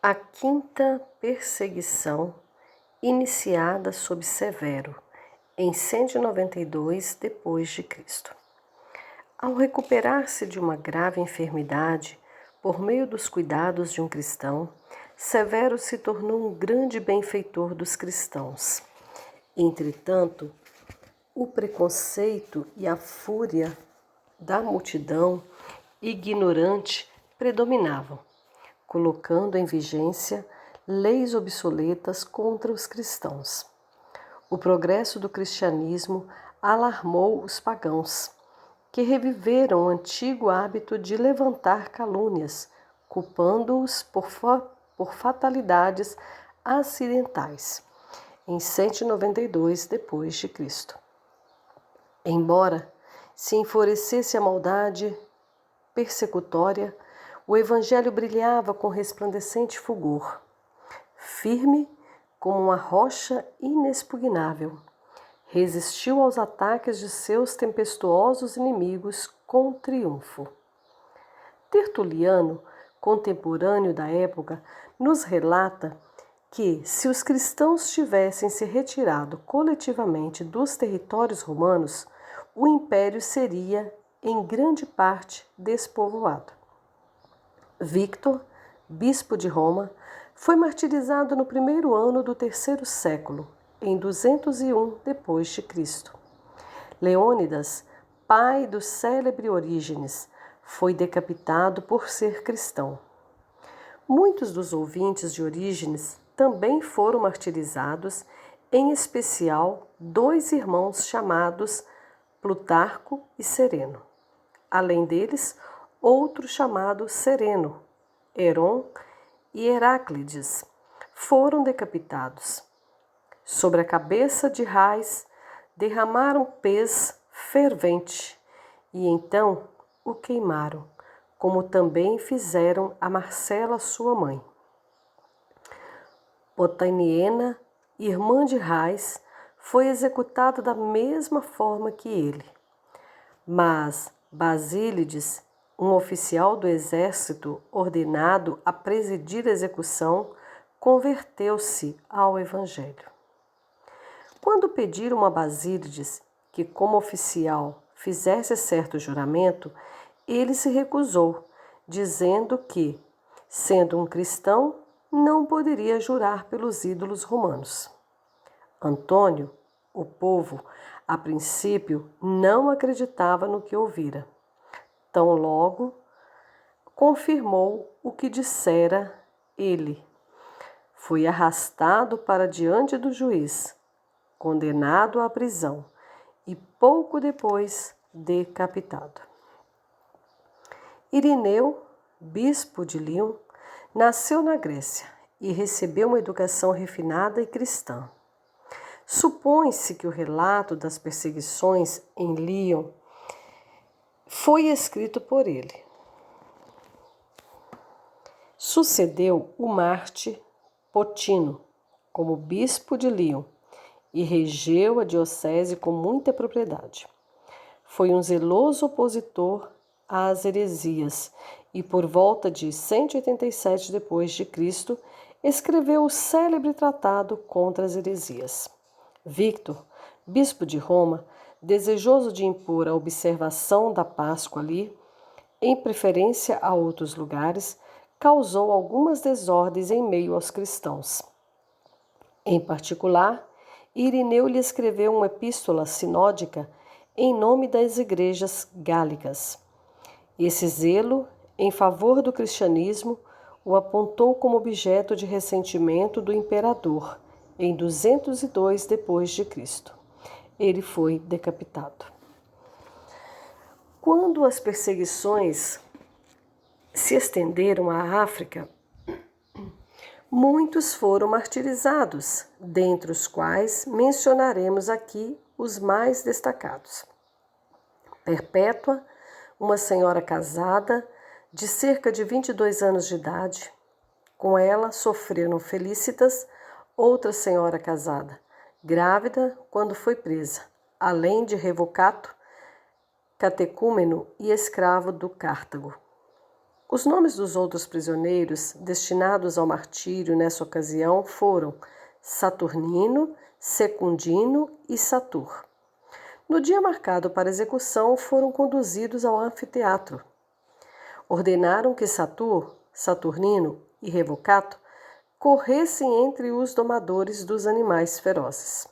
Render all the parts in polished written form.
A quinta perseguição, iniciada sob Severo, em 192 d.C. Ao recuperar-se de uma grave enfermidade, por meio dos cuidados de um cristão, Severo se tornou um grande benfeitor dos cristãos. Entretanto, o preconceito e a fúria da multidão ignorante predominavam, colocando em vigência leis obsoletas contra os cristãos. O progresso do cristianismo alarmou os pagãos, que reviveram o antigo hábito de levantar calúnias, culpando-os por fatalidades acidentais, em 192 d.C. Embora se enfurecesse a maldade persecutória, o Evangelho brilhava com resplandecente fulgor, firme como uma rocha inexpugnável. Resistiu aos ataques de seus tempestuosos inimigos com triunfo. Tertuliano, contemporâneo da época, nos relata que, se os cristãos tivessem se retirado coletivamente dos territórios romanos, o império seria, em grande parte, despovoado. Victor, bispo de Roma, foi martirizado no primeiro ano do terceiro século, em 201 d.C. Leônidas, pai do célebre Orígenes, foi decapitado por ser cristão. Muitos dos ouvintes de Orígenes também foram martirizados, em especial dois irmãos chamados Plutarco e Sereno. Além deles, outro chamado Sereno, Heron e Heráclides, foram decapitados. Sobre a cabeça de Rais derramaram pez fervente e então o queimaram, como também fizeram a Marcela, sua mãe. Potaniena, irmã de Rais, foi executada da mesma forma que ele. Mas Basílides, um oficial do exército ordenado a presidir a execução, converteu-se ao Evangelho. Quando pediram a Basílides que, como oficial, fizesse certo juramento, ele se recusou, dizendo que, sendo um cristão, não poderia jurar pelos ídolos romanos. Antônio, o povo, a princípio, não acreditava no que ouvira. Tão logo confirmou o que dissera ele. Foi arrastado para diante do juiz, condenado à prisão e pouco depois decapitado. Irineu, bispo de Lyon, nasceu na Grécia e recebeu uma educação refinada e cristã. Supõe-se que o relato das perseguições em Lyon foi escrito por ele. Sucedeu o Marte Potino como bispo de Lyon e regeu a diocese com muita propriedade. Foi um zeloso opositor às heresias e, por volta de 187 d.C., escreveu o célebre tratado contra as heresias. Victor, bispo de Roma, desejoso de impor a observação da Páscoa ali, em preferência a outros lugares, causou algumas desordens em meio aos cristãos. Em particular, Irineu lhe escreveu uma epístola sinódica em nome das igrejas gálicas. Esse zelo em favor do cristianismo o apontou como objeto de ressentimento do imperador em 202 d.C. Ele foi decapitado. Quando as perseguições se estenderam à África, muitos foram martirizados, dentre os quais mencionaremos aqui os mais destacados. Perpétua, uma senhora casada, de cerca de 22 anos de idade. Com ela sofreram Felícitas, outra senhora casada, grávida quando foi presa, além de Revocato, catecúmeno e escravo do Cartago. Os nomes dos outros prisioneiros destinados ao martírio nessa ocasião foram Saturnino, Secundino e Satur. No dia marcado para execução, foram conduzidos ao anfiteatro. Ordenaram que Satur, Saturnino e Revocato corressem entre os domadores dos animais ferozes.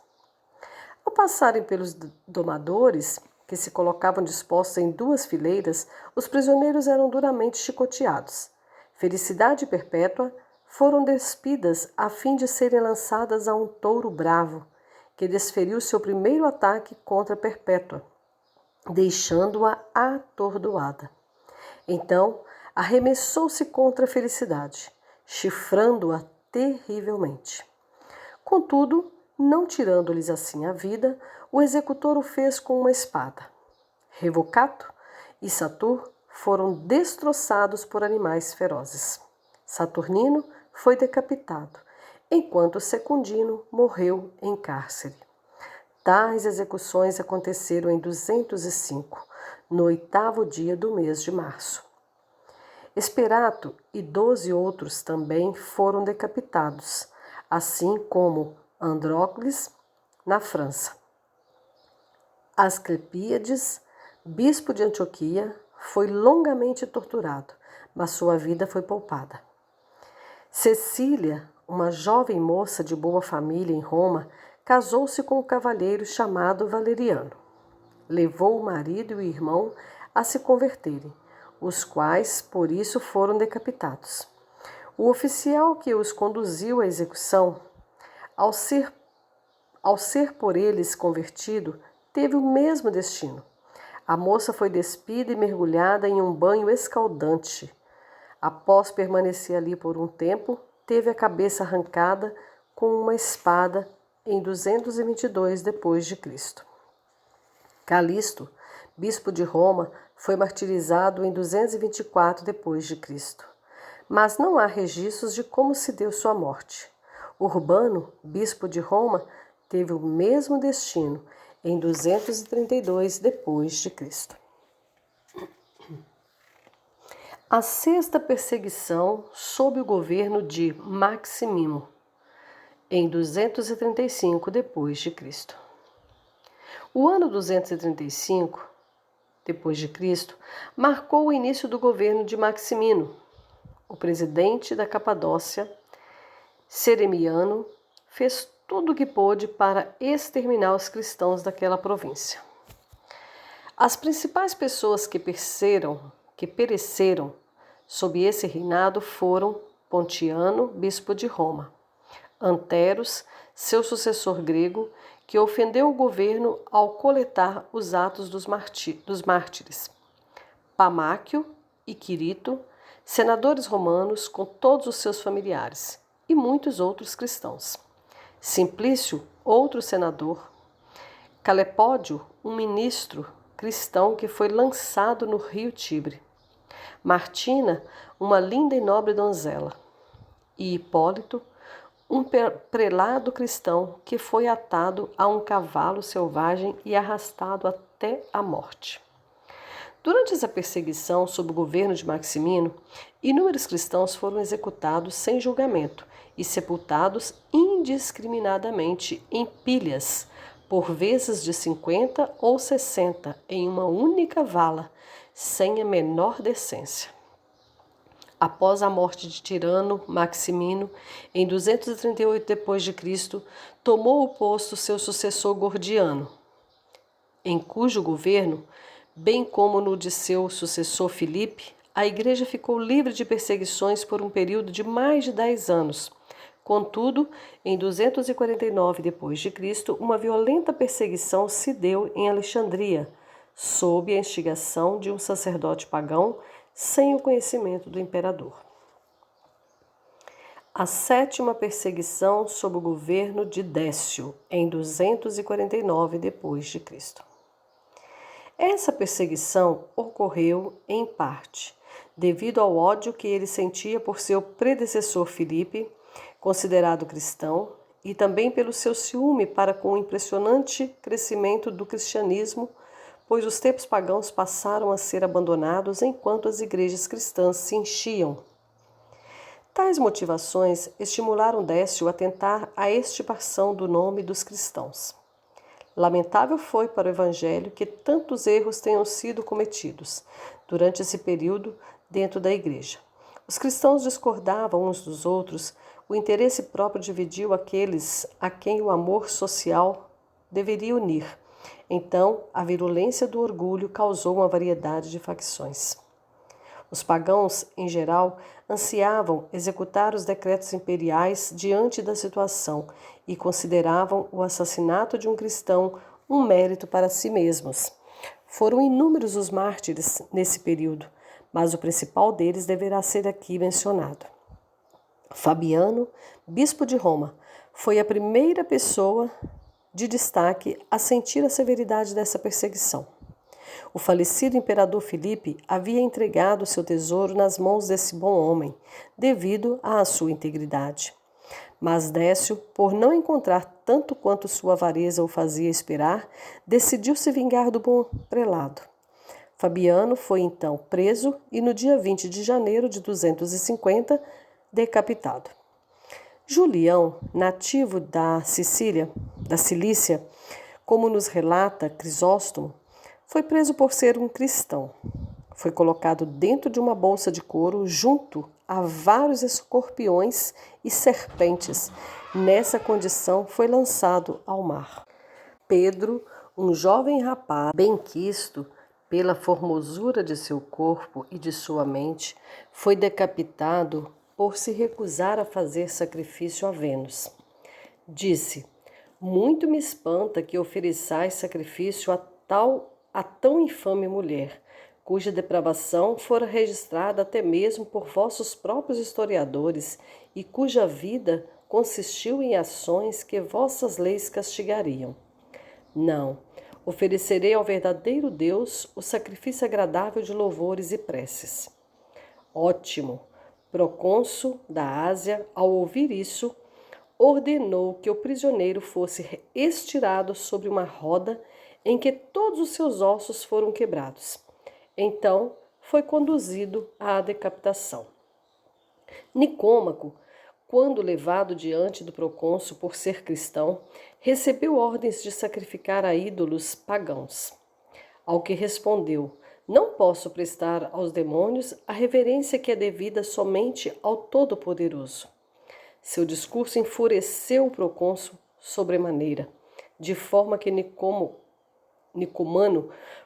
Ao passarem pelos domadores, que se colocavam dispostos em 2 fileiras, os prisioneiros eram duramente chicoteados. Felicidade Perpétua foram despidas a fim de serem lançadas a um touro bravo, que desferiu seu primeiro ataque contra Perpétua, deixando-a atordoada. Então, arremessou-se contra a Felicidade, chifrando-a terrivelmente. Contudo, não tirando-lhes assim a vida, o executor o fez com uma espada. Revocato e Satur foram destroçados por animais ferozes. Saturnino foi decapitado, enquanto Secundino morreu em cárcere. Tais execuções aconteceram em 205, no 8º dia do mês de março. Esperato e 12 outros também foram decapitados, assim como Andrócles, na França. Asclepíades, bispo de Antioquia, foi longamente torturado, mas sua vida foi poupada. Cecília, uma jovem moça de boa família em Roma, casou-se com um cavalheiro chamado Valeriano. Levou o marido e o irmão a se converterem, os quais, por isso, foram decapitados. O oficial que os conduziu à execução, ao ser por eles convertido, teve o mesmo destino. A moça foi despida e mergulhada em um banho escaldante. Após permanecer ali por um tempo, teve a cabeça arrancada com uma espada em 222 d.C. Calisto, bispo de Roma, foi martirizado em 224 d.C. Mas não há registros de como se deu sua morte. Urbano, bispo de Roma, teve o mesmo destino em 232 d.C. A 6ª perseguição sob o governo de Maximino, em 235 d.C. O ano 235 d.C. marcou o início do governo de Maximino. O presidente da Capadócia, Ceremiano, fez tudo o que pôde para exterminar os cristãos daquela província. As principais pessoas que pereceram sob esse reinado foram Pontiano, bispo de Roma, Anteros, seu sucessor grego, que ofendeu o governo ao coletar os atos dos mártires, Pamáquio e Quirito, senadores romanos com todos os seus familiares, e muitos outros cristãos. Simplício, outro senador, Calepódio, um ministro cristão que foi lançado no rio Tibre, Martina, uma linda e nobre donzela, e Hipólito, um prelado cristão que foi atado a um cavalo selvagem e arrastado até a morte. Durante essa perseguição sob o governo de Maximino, inúmeros cristãos foram executados sem julgamento e sepultados indiscriminadamente em pilhas, por vezes de 50 ou 60, em uma única vala, sem a menor decência. Após a morte de Tirano, Maximino, em 238 d.C., tomou o posto seu sucessor Gordiano, em cujo governo, bem como no de seu sucessor Filipe, a Igreja ficou livre de perseguições por um período de mais de 10 anos. Contudo, em 249 d.C., uma violenta perseguição se deu em Alexandria, sob a instigação de um sacerdote pagão, sem o conhecimento do imperador. A 7ª perseguição sob o governo de Décio, em 249 d.C. Essa perseguição ocorreu, em parte, devido ao ódio que ele sentia por seu predecessor Filipe, considerado cristão, e também pelo seu ciúme para com o impressionante crescimento do cristianismo pois os tempos pagãos passaram a ser abandonados enquanto as igrejas cristãs se enchiam. Tais motivações estimularam Décio a tentar a extirpação do nome dos cristãos. Lamentável foi para o Evangelho que tantos erros tenham sido cometidos durante esse período dentro da igreja. Os cristãos discordavam uns dos outros, o interesse próprio dividiu aqueles a quem o amor social deveria unir. Então, a virulência do orgulho causou uma variedade de facções. Os pagãos, em geral, ansiavam executar os decretos imperiais diante da situação e consideravam o assassinato de um cristão um mérito para si mesmos. Foram inúmeros os mártires nesse período, mas o principal deles deverá ser aqui mencionado. Fabiano, bispo de Roma, foi a primeira pessoa de destaque a sentir a severidade dessa perseguição. O falecido imperador Filipe havia entregado seu tesouro nas mãos desse bom homem, devido à sua integridade. Mas Décio, por não encontrar tanto quanto sua avareza o fazia esperar, decidiu se vingar do bom prelado. Fabiano foi então preso e no dia 20 de janeiro de 250, decapitado. Julião, nativo da Cilícia, como nos relata Crisóstomo, foi preso por ser um cristão. Foi colocado dentro de uma bolsa de couro junto a vários escorpiões e serpentes. Nessa condição foi lançado ao mar. Pedro, um jovem rapaz benquisto pela formosura de seu corpo e de sua mente, foi decapitado por se recusar a fazer sacrifício a Vênus. Disse: muito me espanta que ofereçais sacrifício a tão infame mulher, cuja depravação fora registrada até mesmo por vossos próprios historiadores e cuja vida consistiu em ações que vossas leis castigariam. Não, oferecerei ao verdadeiro Deus o sacrifício agradável de louvores e preces. Ótimo! Procônsul da Ásia, ao ouvir isso, ordenou que o prisioneiro fosse estirado sobre uma roda em que todos os seus ossos foram quebrados. Então foi conduzido à decapitação. Nicômaco, quando levado diante do procônsul por ser cristão, recebeu ordens de sacrificar a ídolos pagãos. Ao que respondeu: não posso prestar aos demônios a reverência que é devida somente ao Todo-Poderoso. Seu discurso enfureceu o procônsul sobremaneira, de forma que Nicomano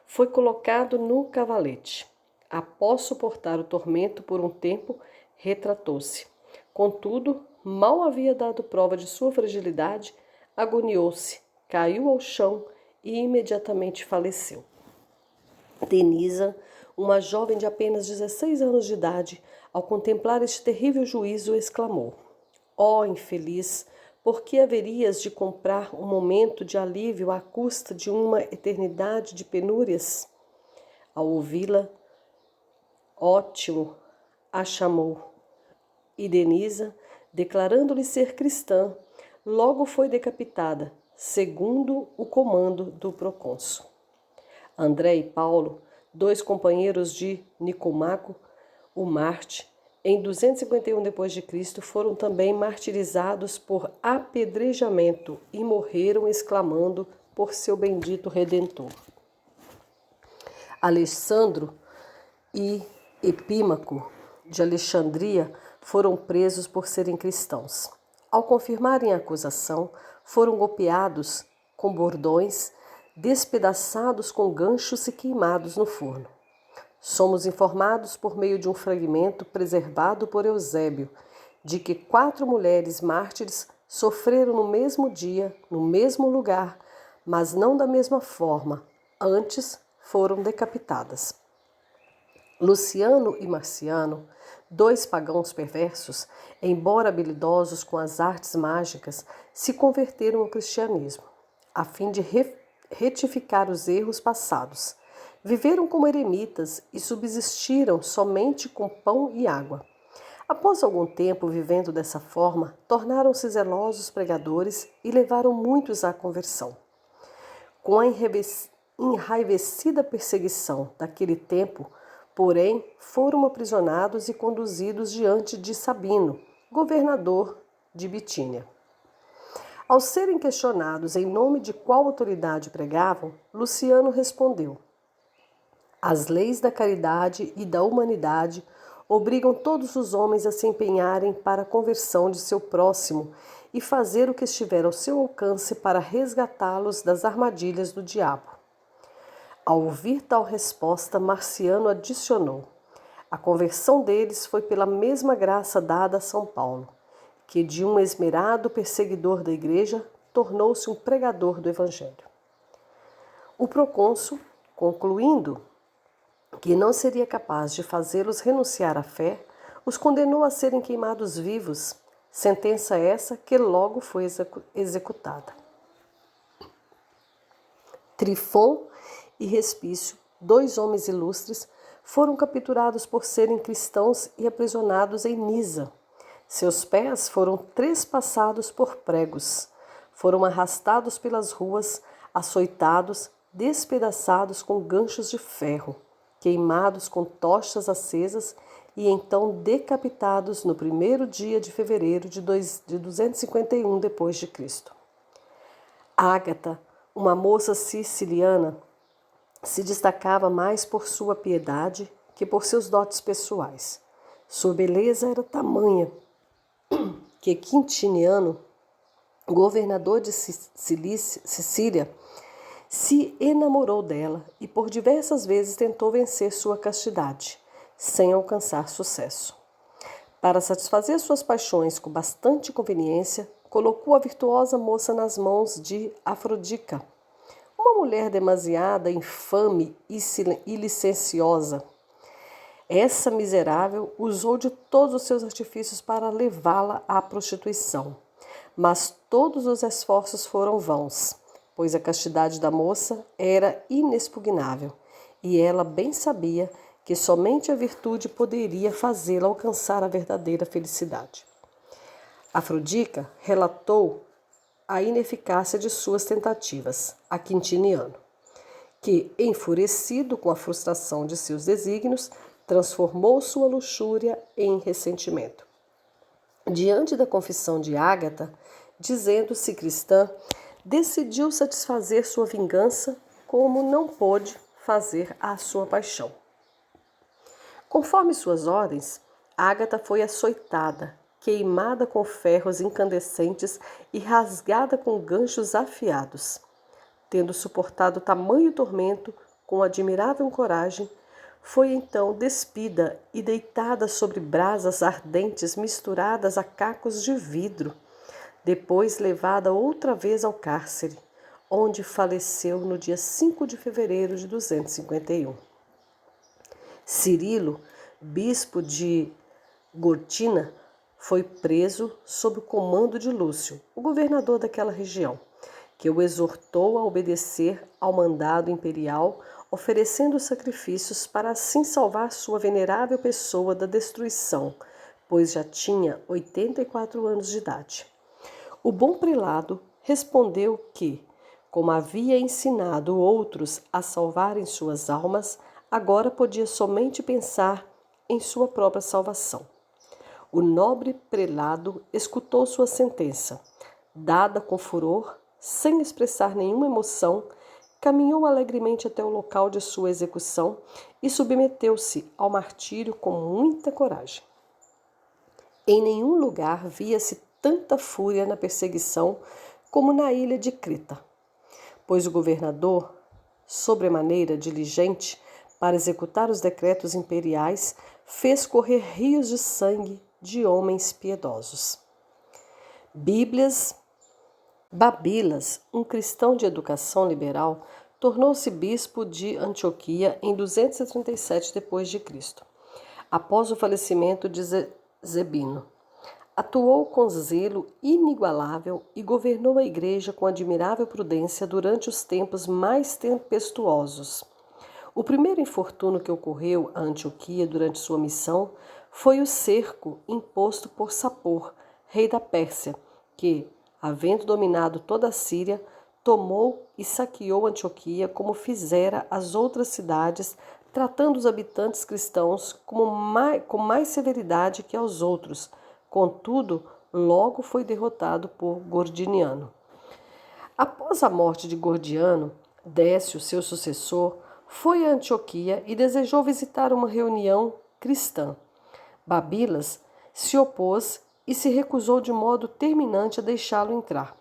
foi colocado no cavalete. Após suportar o tormento por um tempo, retratou-se. Contudo, mal havia dado prova de sua fragilidade, agoniou-se, caiu ao chão e imediatamente faleceu. Denisa, uma jovem de apenas 16 anos de idade, ao contemplar este terrível juízo, exclamou: ó infeliz, por que haverias de comprar um momento de alívio à custa de uma eternidade de penúrias? Ao ouvi-la, Ótimo a chamou, e Denisa, declarando-lhe ser cristã, logo foi decapitada, segundo o comando do procônsul. André e Paulo, dois companheiros de Nicomaco, o Marte, em 251 d.C., foram também martirizados por apedrejamento e morreram exclamando por seu bendito Redentor. Alessandro e Epímaco, de Alexandria, foram presos por serem cristãos. Ao confirmarem a acusação, foram golpeados com bordões, despedaçados com ganchos e queimados no forno. Somos informados por meio de um fragmento preservado por Eusébio, de que 4 mulheres mártires sofreram no mesmo dia, no mesmo lugar, mas não da mesma forma, antes foram decapitadas. Luciano e Marciano, 2 pagãos perversos, embora habilidosos com as artes mágicas, se converteram ao cristianismo, a fim de retificar os erros passados. Viveram como eremitas e subsistiram somente com pão e água. Após algum tempo vivendo dessa forma, tornaram-se zelosos pregadores e levaram muitos à conversão. Com a enraivecida perseguição daquele tempo, porém, foram aprisionados e conduzidos diante de Sabino, governador de Bitínia. Ao serem questionados em nome de qual autoridade pregavam, Luciano respondeu: as leis da caridade e da humanidade obrigam todos os homens a se empenharem para a conversão de seu próximo e fazer o que estiver ao seu alcance para resgatá-los das armadilhas do diabo. Ao ouvir tal resposta, Marciano adicionou: a conversão deles foi pela mesma graça dada a São Paulo, que de um esmerado perseguidor da igreja tornou-se um pregador do evangelho. O procônsul, concluindo que não seria capaz de fazê-los renunciar à fé, os condenou a serem queimados vivos, sentença essa que logo foi executada. Trifon e Respício, 2 homens ilustres, foram capturados por serem cristãos e aprisionados em Nisa. Seus pés foram trespassados por pregos, foram arrastados pelas ruas, açoitados, despedaçados com ganchos de ferro, queimados com tochas acesas e então decapitados no 1º dia de fevereiro de 251 d.C. Ágata, uma moça siciliana, se destacava mais por sua piedade que por seus dotes pessoais. Sua beleza era tamanha que Quintiniano, governador de Sicília, se enamorou dela e por diversas vezes tentou vencer sua castidade, sem alcançar sucesso. Para satisfazer suas paixões com bastante conveniência, colocou a virtuosa moça nas mãos de Afrodita, uma mulher demasiada infame e licenciosa. Essa miserável usou de todos os seus artifícios para levá-la à prostituição, mas todos os esforços foram vãos, pois a castidade da moça era inexpugnável, e ela bem sabia que somente a virtude poderia fazê-la alcançar a verdadeira felicidade. Afrodita relatou a ineficácia de suas tentativas a Quintiniano, que, enfurecido com a frustração de seus desígnios, transformou sua luxúria em ressentimento. Diante da confissão de Ágata, dizendo-se cristã, decidiu satisfazer sua vingança como não pôde fazer a sua paixão. Conforme suas ordens, Ágata foi açoitada, queimada com ferros incandescentes e rasgada com ganchos afiados. Tendo suportado tamanho tormento, com admirável coragem, foi então despida e deitada sobre brasas ardentes misturadas a cacos de vidro, depois levada outra vez ao cárcere, onde faleceu no dia 5 de fevereiro de 251. Cirilo, bispo de Gortina, foi preso sob o comando de Lúcio, o governador daquela região, que o exortou a obedecer ao mandado imperial, oferecendo sacrifícios para assim salvar sua venerável pessoa da destruição, pois já tinha 84 anos de idade. O bom prelado respondeu que, como havia ensinado outros a salvarem suas almas, agora podia somente pensar em sua própria salvação. O nobre prelado escutou sua sentença, dada com furor, sem expressar nenhuma emoção, caminhou alegremente até o local de sua execução e submeteu-se ao martírio com muita coragem. Em nenhum lugar via-se tanta fúria na perseguição como na ilha de Creta, pois o governador, sobremaneira diligente para executar os decretos imperiais, fez correr rios de sangue de homens piedosos. Babilas, um cristão de educação liberal, tornou-se bispo de Antioquia em 237 d.C., após o falecimento de Zebino. Atuou com zelo inigualável e governou a igreja com admirável prudência durante os tempos mais tempestuosos. O primeiro infortúnio que ocorreu a Antioquia durante sua missão foi o cerco imposto por Sapor, rei da Pérsia, que, havendo dominado toda a Síria, tomou e saqueou Antioquia, como fizera as outras cidades, tratando os habitantes cristãos com mais severidade que aos outros. Contudo, logo foi derrotado por Gordiniano. Após a morte de Gordiano, Décio, seu sucessor, foi a Antioquia e desejou visitar uma reunião cristã. Babilas se opôs e se recusou de modo terminante a deixá-lo entrar.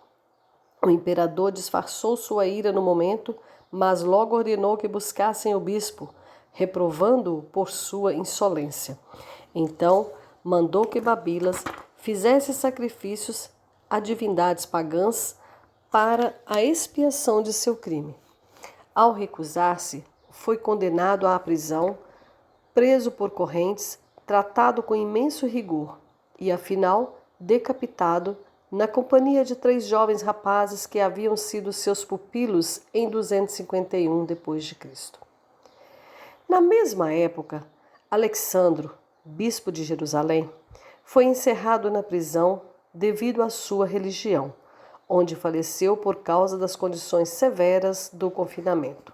O imperador disfarçou sua ira no momento, mas logo ordenou que buscassem o bispo, reprovando-o por sua insolência. Então, mandou que Babilas fizesse sacrifícios a divindades pagãs para a expiação de seu crime. Ao recusar-se, foi condenado à prisão, preso por correntes, tratado com imenso rigor e, afinal, decapitado na companhia de 3 jovens rapazes que haviam sido seus pupilos em 251 d.C. Na mesma época, Alexandro, bispo de Jerusalém, foi encerrado na prisão devido à sua religião, onde faleceu por causa das condições severas do confinamento.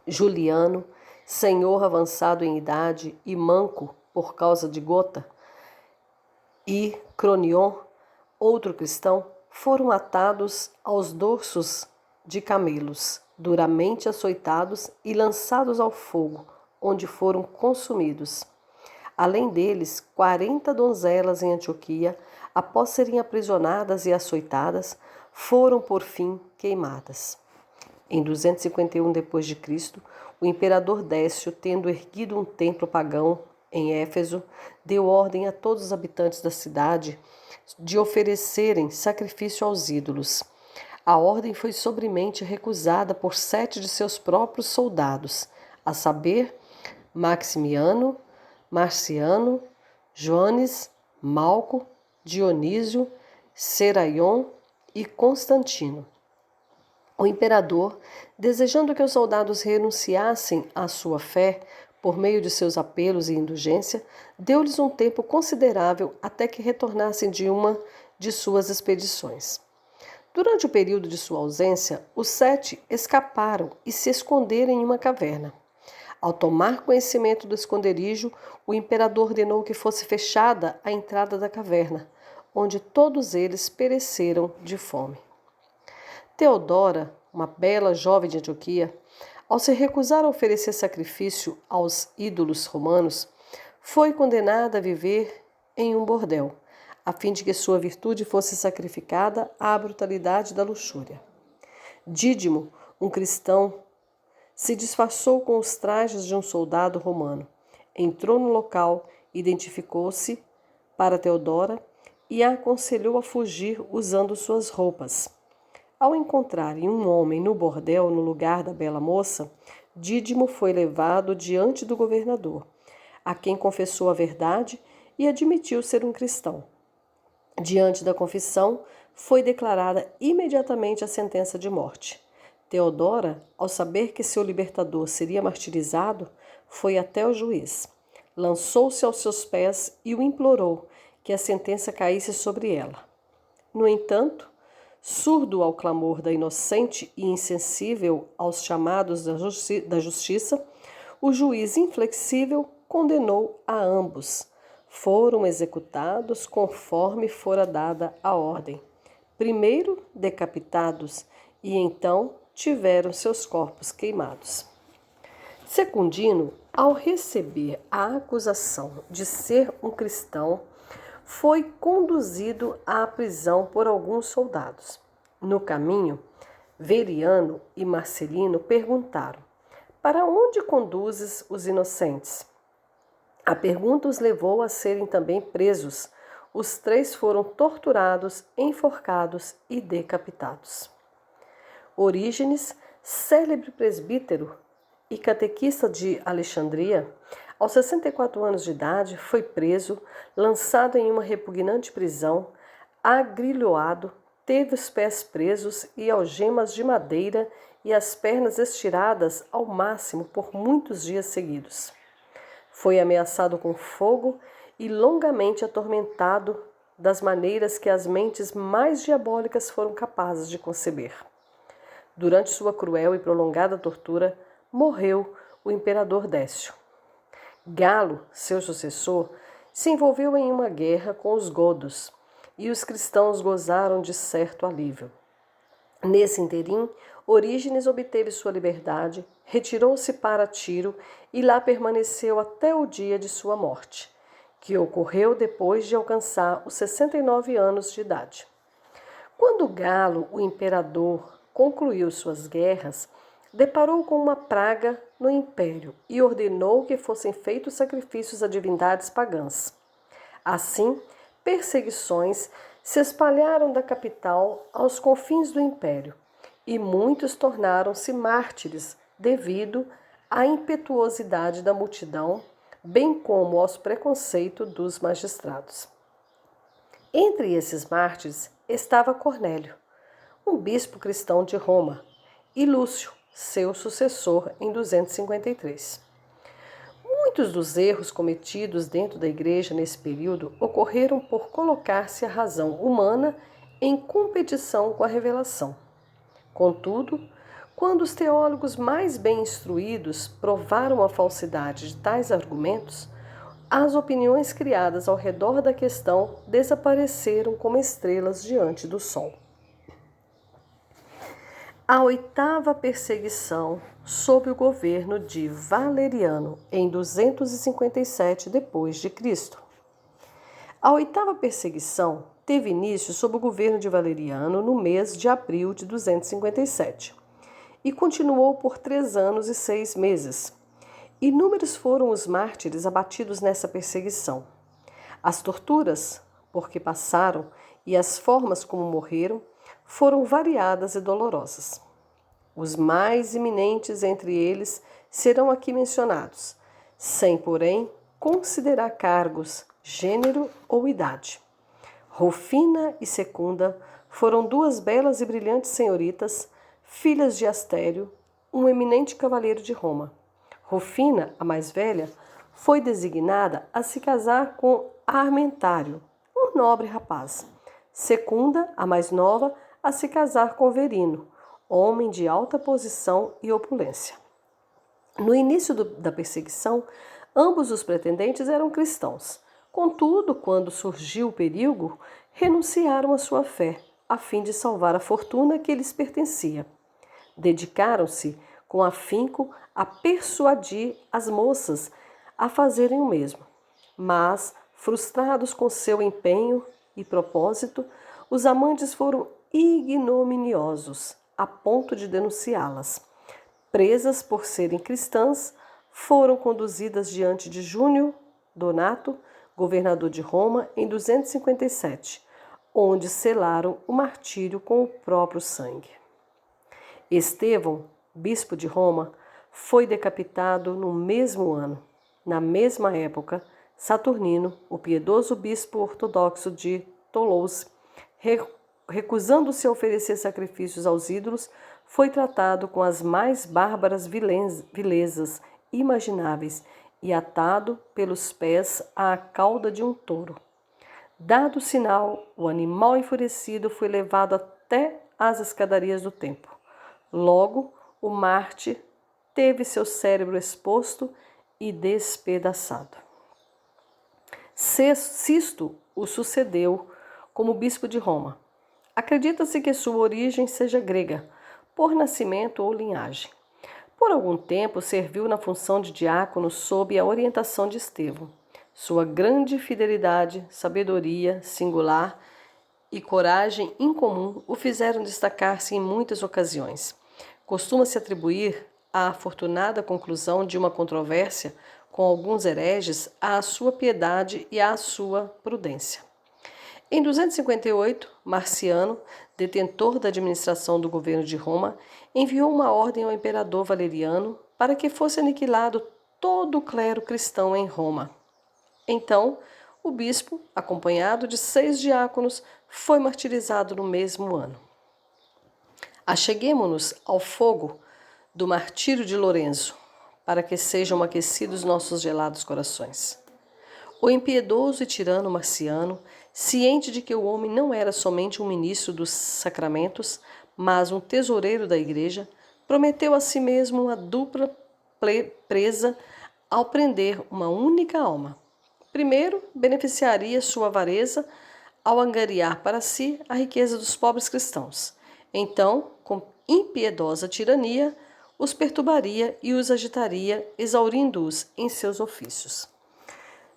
Juliano, senhor avançado em idade e manco por causa de gota, e Cronion, outro cristão, foram atados aos dorsos de camelos, duramente açoitados e lançados ao fogo, onde foram consumidos. Além deles, 40 donzelas em Antioquia, após serem aprisionadas e açoitadas, foram por fim queimadas. Em 251 d.C., o imperador Décio, tendo erguido um templo pagão em Éfeso, deu ordem a todos os habitantes da cidade de oferecerem sacrifício aos ídolos. A ordem foi sobremente recusada por 7 de seus próprios soldados, a saber, Maximiano, Marciano, Joanes, Malco, Dionísio, Seraion e Constantino. O imperador, desejando que os soldados renunciassem à sua fé por meio de seus apelos e indulgência, deu-lhes um tempo considerável até que retornassem de uma de suas expedições. Durante o período de sua ausência, os 7 escaparam e se esconderam em uma caverna. Ao tomar conhecimento do esconderijo, o imperador ordenou que fosse fechada a entrada da caverna, onde todos eles pereceram de fome. Teodora, uma bela jovem de Antioquia, ao se recusar a oferecer sacrifício aos ídolos romanos, foi condenada a viver em um bordel, a fim de que sua virtude fosse sacrificada à brutalidade da luxúria. Dídimo, um cristão, se disfarçou com os trajes de um soldado romano, entrou no local, identificou-se para Teodora e a aconselhou a fugir usando suas roupas. Ao encontrarem um homem no bordel no lugar da bela moça, Dídimo foi levado diante do governador, a quem confessou a verdade e admitiu ser um cristão. Diante da confissão, foi declarada imediatamente a sentença de morte. Teodora, ao saber que seu libertador seria martirizado, foi até o juiz. Lançou-se aos seus pés e o implorou que a sentença caísse sobre ela. No entanto, surdo ao clamor da inocente e insensível aos chamados da justiça, o juiz inflexível condenou a ambos. Foram executados conforme fora dada a ordem. Primeiro decapitados e então tiveram seus corpos queimados. Secundino, ao receber a acusação de ser um cristão, foi conduzido à prisão por alguns soldados. No caminho, Veriano e Marcelino perguntaram: "Para onde conduzes os inocentes?" A pergunta os levou a serem também presos. Os 3 foram torturados, enforcados e decapitados. Orígenes, célebre presbítero e catequista de Alexandria, aos 64 anos de idade, foi preso, lançado em uma repugnante prisão, agrilhoado, teve os pés presos e algemas de madeira e as pernas estiradas ao máximo por muitos dias seguidos. Foi ameaçado com fogo e longamente atormentado das maneiras que as mentes mais diabólicas foram capazes de conceber. Durante sua cruel e prolongada tortura, morreu o imperador Décio. Galo, seu sucessor, se envolveu em uma guerra com os godos, e os cristãos gozaram de certo alívio. Nesse interim, Orígenes obteve sua liberdade, retirou-se para Tiro e lá permaneceu até o dia de sua morte, que ocorreu depois de alcançar os 69 anos de idade. Quando Galo, o imperador, concluiu suas guerras, deparou com uma praga no império e ordenou que fossem feitos sacrifícios a divindades pagãs. Assim, perseguições se espalharam da capital aos confins do império, e muitos tornaram-se mártires devido à impetuosidade da multidão, bem como aos preconceitos dos magistrados. Entre esses mártires estava Cornélio, um bispo cristão de Roma, e Lúcio, seu sucessor em 253. Muitos dos erros cometidos dentro da igreja nesse período ocorreram por colocar-se a razão humana em competição com a revelação. Contudo, quando os teólogos mais bem instruídos provaram a falsidade de tais argumentos, as opiniões criadas ao redor da questão desapareceram como estrelas diante do sol. A oitava perseguição sob o governo de Valeriano, em 257 d.C. A oitava perseguição teve início sob o governo de Valeriano no mês de abril de 257 e continuou por 3 anos e 6 meses. Inúmeros foram os mártires abatidos nessa perseguição. As torturas, por que passaram, e as formas como morreram, foram variadas e dolorosas. Os mais iminentes entre eles serão aqui mencionados, sem, porém, considerar cargos, gênero ou idade. Rufina e Secunda foram 2 belas e brilhantes senhoritas, filhas de Astério, um eminente cavaleiro de Roma. Rufina, a mais velha, foi designada a se casar com Armentário, um nobre rapaz. Secunda, a mais nova, a se casar com Verino, homem de alta posição e opulência. No início da perseguição, ambos os pretendentes eram cristãos. Contudo, quando surgiu o perigo, renunciaram à sua fé, a fim de salvar a fortuna que lhes pertencia. Dedicaram-se com afinco a persuadir as moças a fazerem o mesmo. Mas, frustrados com seu empenho e propósito, os amantes foram ignominiosos, a ponto de denunciá-las. Presas por serem cristãs, foram conduzidas diante de Júnio Donato, governador de Roma, em 257, onde selaram o martírio com o próprio sangue. Estevão, bispo de Roma, foi decapitado no mesmo ano. Na mesma época, Saturnino, o piedoso bispo ortodoxo de Toulouse, recusando-se a oferecer sacrifícios aos ídolos, foi tratado com as mais bárbaras vilezas imagináveis e atado pelos pés à cauda de um touro. Dado o sinal, o animal enfurecido foi levado até as escadarias do templo. Logo, o mártir teve seu cérebro exposto e despedaçado. Sisto o sucedeu como bispo de Roma. Acredita-se que sua origem seja grega, por nascimento ou linhagem. Por algum tempo serviu na função de diácono sob a orientação de Estevão. Sua grande fidelidade, sabedoria singular e coragem incomum o fizeram destacar-se em muitas ocasiões. Costuma-se atribuir a afortunada conclusão de uma controvérsia com alguns hereges à sua piedade e à sua prudência. Em 258, Marciano, detentor da administração do governo de Roma, enviou uma ordem ao imperador Valeriano para que fosse aniquilado todo o clero cristão em Roma. Então, o bispo, acompanhado de 6 diáconos, foi martirizado no mesmo ano. Acheguemo-nos ao fogo do martírio de Lourenço, para que sejam aquecidos nossos gelados corações. O impiedoso e tirano Marciano ciente de que o homem não era somente um ministro dos sacramentos, mas um tesoureiro da igreja, prometeu a si mesmo uma dupla presa ao prender uma única alma. Primeiro, beneficiaria sua avareza ao angariar para si a riqueza dos pobres cristãos. Então, com impiedosa tirania, os perturbaria e os agitaria, exaurindo-os em seus ofícios.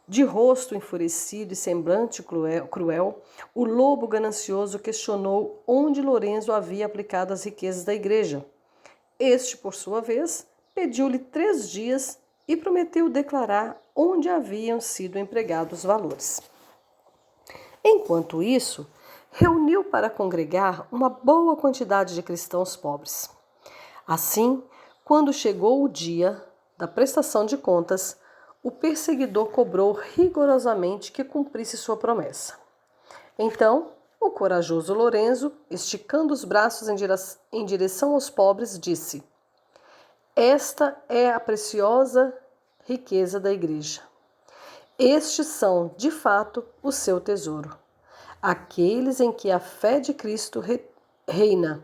De rosto enfurecido e semblante cruel, o lobo ganancioso questionou onde Lorenzo havia aplicado as riquezas da igreja. Este, por sua vez, pediu-lhe 3 dias e prometeu declarar onde haviam sido empregados os valores. Enquanto isso, reuniu para congregar uma boa quantidade de cristãos pobres. Assim, quando chegou o dia da prestação de contas, o perseguidor cobrou rigorosamente que cumprisse sua promessa. Então, o corajoso Lorenzo, esticando os braços em direção aos pobres, disse: esta é a preciosa riqueza da igreja. Estes são, de fato, o seu tesouro. Aqueles em que a fé de Cristo reina,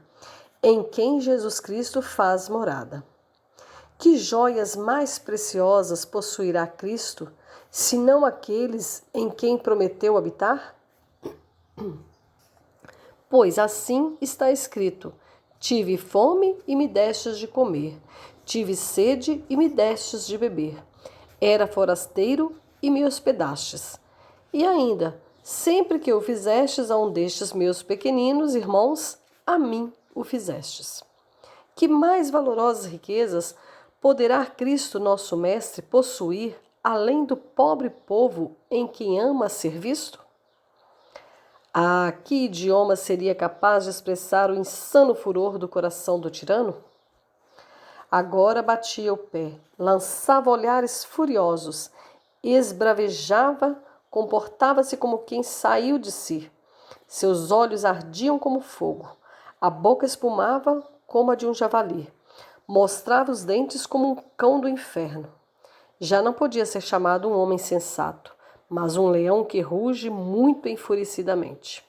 em quem Jesus Cristo faz morada. Que joias mais preciosas possuirá Cristo, senão aqueles em quem prometeu habitar? Pois assim está escrito: tive fome e me destes de comer, tive sede e me destes de beber, era forasteiro e me hospedastes. E ainda, sempre que o fizestes a um destes meus pequeninos irmãos, a mim o fizestes. Que mais valorosas riquezas poderá Cristo, nosso Mestre, possuir, além do pobre povo em quem ama ser visto? Ah, que idioma seria capaz de expressar o insano furor do coração do tirano? Agora batia o pé, lançava olhares furiosos, esbravejava, comportava-se como quem saiu de si. Seus olhos ardiam como fogo, a boca espumava como a de um javali. Mostrava os dentes como um cão do inferno. Já não podia ser chamado um homem sensato, mas um leão que ruge muito enfurecidamente.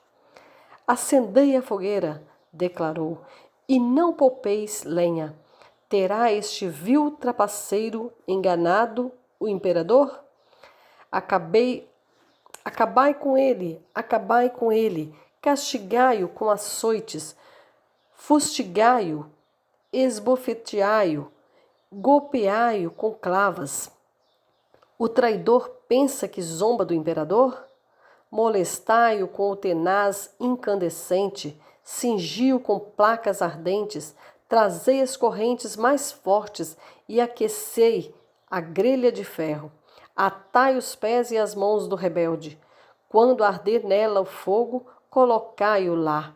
Acendei a fogueira, declarou, e não poupeis lenha. Terá este vil trapaceiro enganado o imperador? Acabai com ele, castigai-o com açoites, fustigai-o, esbofeteai-o, golpeai-o com clavas. O traidor pensa que zomba do imperador? Molestai-o com o tenaz incandescente, cingi-o com placas ardentes, trazei as correntes mais fortes e aquecei a grelha de ferro. Atai os pés e as mãos do rebelde. Quando arder nela o fogo, colocai-o lá.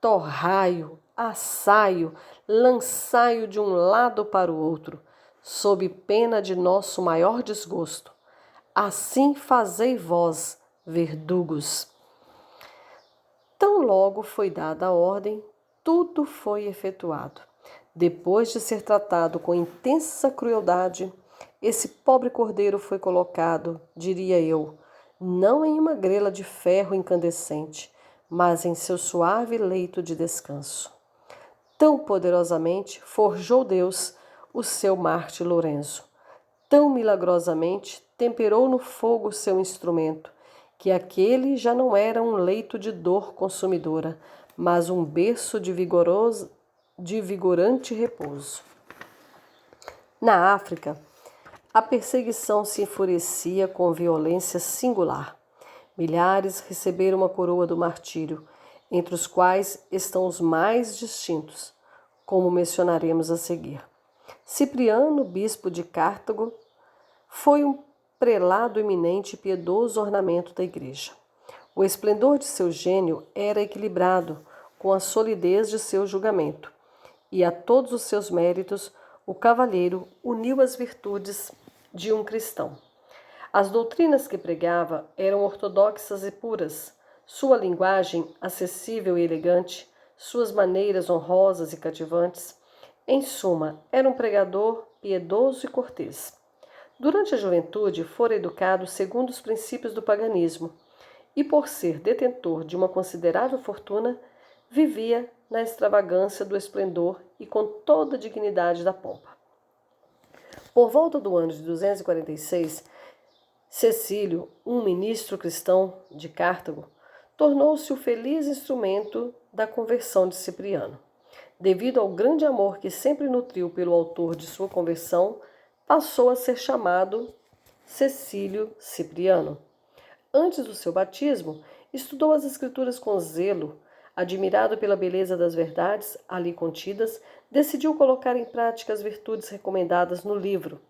Torrai-o, assai-o, lançai-o de um lado para o outro, sob pena de nosso maior desgosto. Assim fazei vós, verdugos. Tão logo foi dada a ordem, tudo foi efetuado. Depois de ser tratado com intensa crueldade, esse pobre cordeiro foi colocado, diria eu, não em uma grelha de ferro incandescente, mas em seu suave leito de descanso. Tão poderosamente forjou Deus o seu Marte Lorenzo. Tão milagrosamente temperou no fogo seu instrumento, que aquele já não era um leito de dor consumidora, mas um berço de vigorante repouso. Na África, a perseguição se enfurecia com violência singular. Milhares receberam a coroa do martírio, entre os quais estão os mais distintos, como mencionaremos a seguir. Cipriano, bispo de Cartago, foi um prelado eminente e piedoso ornamento da igreja. O esplendor de seu gênio era equilibrado com a solidez de seu julgamento, e a todos os seus méritos o cavalheiro uniu as virtudes de um cristão. As doutrinas que pregava eram ortodoxas e puras, sua linguagem acessível e elegante, suas maneiras honrosas e cativantes. Em suma, era um pregador piedoso e cortês. Durante a juventude, fora educado segundo os princípios do paganismo e por ser detentor de uma considerável fortuna, vivia na extravagância do esplendor e com toda a dignidade da pompa. Por volta do ano de 246, Cecílio, um ministro cristão de Cartago, tornou-se o feliz instrumento da conversão de Cipriano. Devido ao grande amor que sempre nutriu pelo autor de sua conversão, passou a ser chamado Cecílio Cipriano. Antes do seu batismo, estudou as Escrituras com zelo. Admirado pela beleza das verdades ali contidas, decidiu colocar em prática as virtudes recomendadas no livro.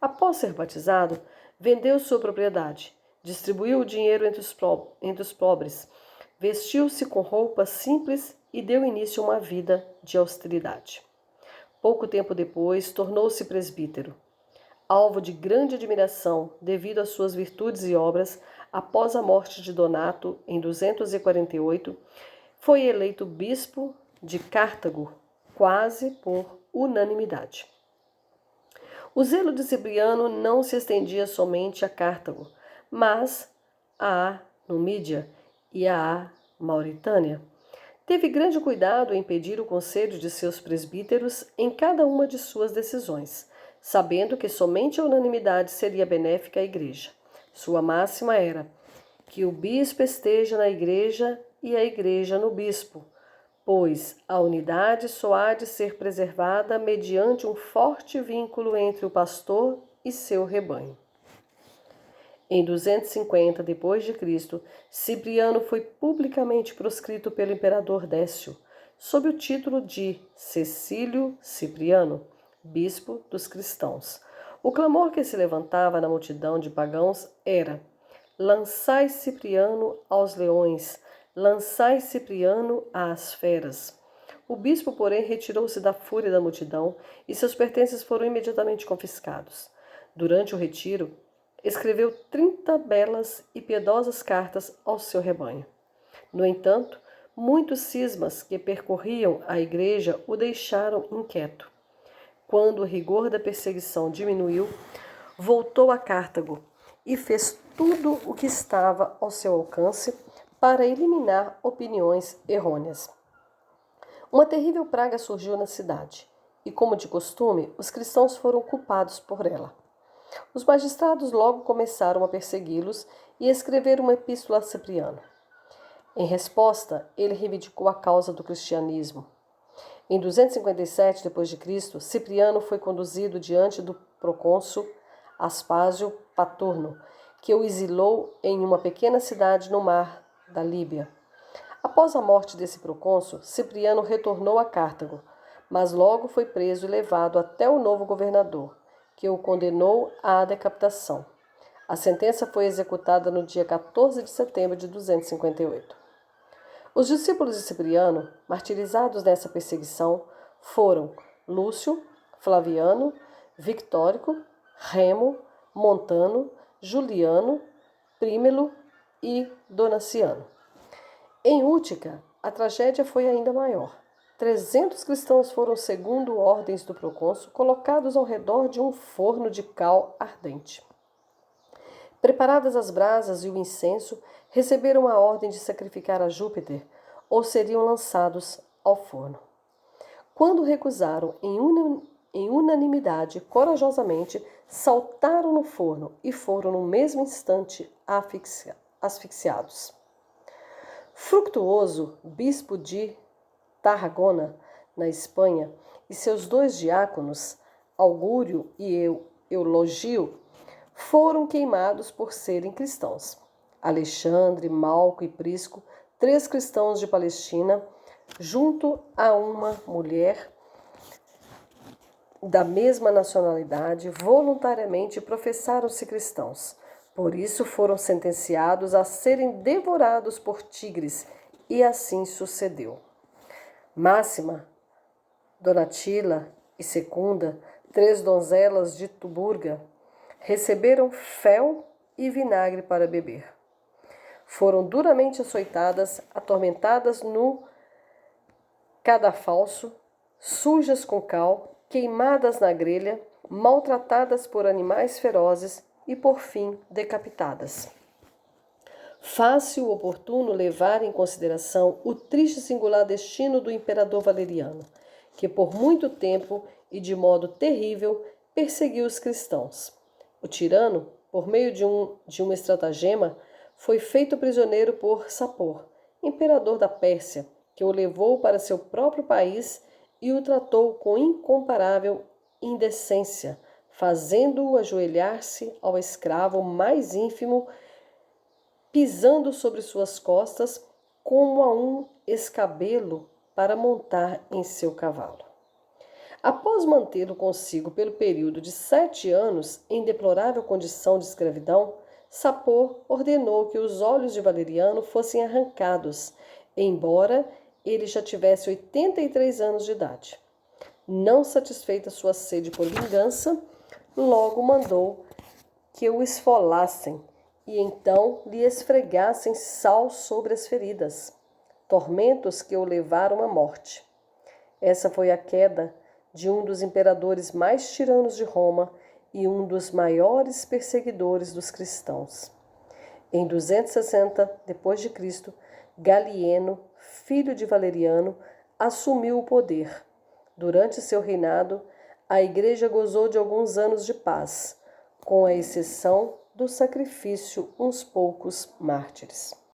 Após ser batizado, vendeu sua propriedade, distribuiu o dinheiro entre os pobres, vestiu-se com roupas simples e deu início a uma vida de austeridade. Pouco tempo depois, tornou-se presbítero. Alvo de grande admiração devido às suas virtudes e obras, após a morte de Donato, em 248, foi eleito bispo de Cartago, quase por unanimidade. O zelo de Cipriano não se estendia somente a Cartago, mas a Numídia e a Mauritânia. Teve grande cuidado em pedir o conselho de seus presbíteros em cada uma de suas decisões, sabendo que somente a unanimidade seria benéfica à igreja. Sua máxima era que o bispo esteja na igreja e a igreja no bispo, pois a unidade só há de ser preservada mediante um forte vínculo entre o pastor e seu rebanho. Em 250 d.C., Cipriano foi publicamente proscrito pelo imperador Décio, sob o título de Cecílio Cipriano, bispo dos cristãos. O clamor que se levantava na multidão de pagãos era: lançai Cipriano aos leões, lançai Cipriano às feras. O bispo, porém, retirou-se da fúria da multidão e seus pertences foram imediatamente confiscados. Durante o retiro, escreveu 30 belas e piedosas cartas ao seu rebanho. No entanto, muitos cismas que percorriam a igreja o deixaram inquieto. Quando o rigor da perseguição diminuiu, voltou a Cartago e fez tudo o que estava ao seu alcance para eliminar opiniões errôneas. Uma terrível praga surgiu na cidade, e, como de costume, os cristãos foram culpados por ela. Os magistrados logo começaram a persegui-los e escreveram uma epístola a Cipriano. Em resposta, ele reivindicou a causa do cristianismo. Em 257 d.C., Cipriano foi conduzido diante do procônsul Aspásio Paturno, que o exilou em uma pequena cidade no mar da Líbia. Após a morte desse procônsul, Cipriano retornou a Cartago, mas logo foi preso e levado até o novo governador, que o condenou à decapitação. A sentença foi executada no dia 14 de setembro de 258. Os discípulos de Cipriano, martirizados nessa perseguição, foram Lúcio, Flaviano, Victórico, Remo, Montano, Juliano, Prímelo e Donaciano. Em Útica, a tragédia foi ainda maior. 300 cristãos foram, segundo ordens do procônsul, colocados ao redor de um forno de cal ardente. Preparadas as brasas e o incenso, receberam a ordem de sacrificar a Júpiter ou seriam lançados ao forno. Quando recusaram em unanimidade, corajosamente, saltaram no forno e foram no mesmo instante asfixiados. Fructuoso, bispo de Tarragona, na Espanha, e seus 2 diáconos, Augúrio e Eulogio, foram queimados por serem cristãos. Alexandre, Malco e Prisco, 3 cristãos de Palestina, junto a uma mulher da mesma nacionalidade, voluntariamente professaram-se cristãos. Por isso foram sentenciados a serem devorados por tigres, e assim sucedeu. Máxima, Donatila e Secunda, 3 donzelas de Tuburga, receberam fel e vinagre para beber. Foram duramente açoitadas, atormentadas no cadafalso, sujas com cal, queimadas na grelha, maltratadas por animais ferozes e, por fim, decapitadas. Faz-se o oportuno levar em consideração o triste e singular destino do imperador Valeriano, que por muito tempo e de modo terrível perseguiu os cristãos. O tirano, por meio de um estratagema, foi feito prisioneiro por Sapor, imperador da Pérsia, que o levou para seu próprio país e o tratou com incomparável indecência, fazendo-o ajoelhar-se ao escravo mais ínfimo, pisando sobre suas costas como a um escabelo para montar em seu cavalo. Após mantê-lo consigo pelo período de 7 anos, em deplorável condição de escravidão, Sapor ordenou que os olhos de Valeriano fossem arrancados, embora ele já tivesse 83 anos de idade. Não satisfeita sua sede por vingança, logo mandou que o esfolassem e então lhe esfregassem sal sobre as feridas, tormentos que o levaram à morte. Essa foi a queda de um dos imperadores mais tiranos de Roma e um dos maiores perseguidores dos cristãos. Em 260 d.C., Galieno, filho de Valeriano, assumiu o poder. Durante seu reinado, a Igreja gozou de alguns anos de paz, com a exceção do sacrifício uns poucos mártires.